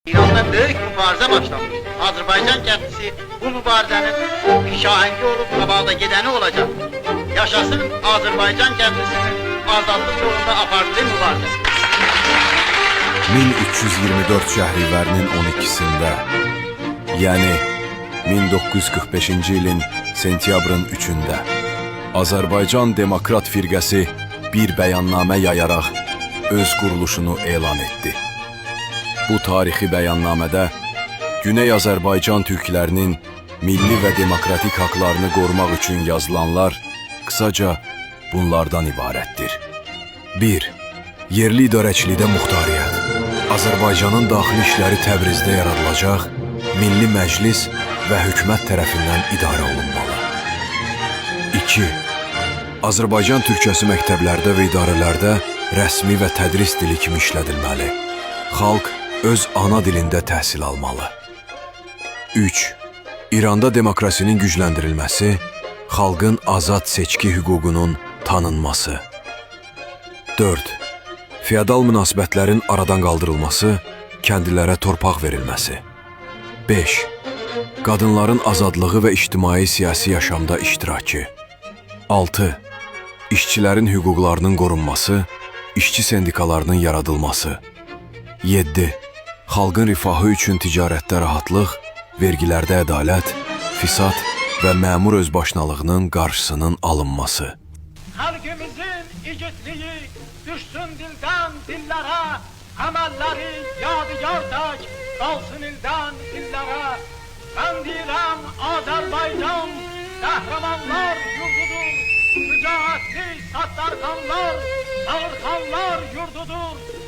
İran'da büyük mübarizə başlamış. Azərbaycan kəndlisi bu mübarizənin şahengi olup qabağda gedəni olacaq. Yaşasın Azərbaycan kəndlisinin azadlıq yolunda apardığı mübarizə. 1324 Şəhrivərinin 12-sində, yəni 1945-ci ilin sentyabrın 3-də Azərbaycan Demokrat Firqəsi bir bəyannamə yayaraq öz quruluşunu elan etdi. Bu tarixi bəyannamədə Güney Azərbaycan türklərinin milli və demokratik haqlarını qorumaq üçün yazılanlar qısaca bunlardan ibarətdir. 1. Yerli idarəçilikdə muxtariyyət. Azərbaycanın daxili işləri Təbrizdə yaradılacaq, Milli Məclis və hökumət tərəfindən idarə olunmalı. 2. Azərbaycan türkçəsi məktəblərdə və idarələrdə rəsmi və tədris dili kimi işlədilməli. Xalq öz ana dilində təhsil almalı. 3. İranda demokrasinin gücləndirilməsi, xalqın azad seçki hüququnun tanınması. 4. Feodal münasibətlərin aradan qaldırılması, kəndlilərə torpaq verilməsi. 5. Qadınların azadlığı və ictimai-siyasi yaşamda iştirakı. 6. İşçilərin hüquqlarının qorunması, işçi sendikalarının yaradılması. 7. Xalqın rifahı üçün ticarətdə rahatlıq, vergilərdə ədalət, fisad və məmur özbaşınalığının qarşısının alınması. Xalqımızın igidliyi düşsün dildən dillərə, əməlləri yadigar tək qalsın ildən illərə. Mən deyirəm Azərbaycan qəhrəmanlar yurdudur, mücahidli Sattarxanlar, Ağırxanlar yurdudur.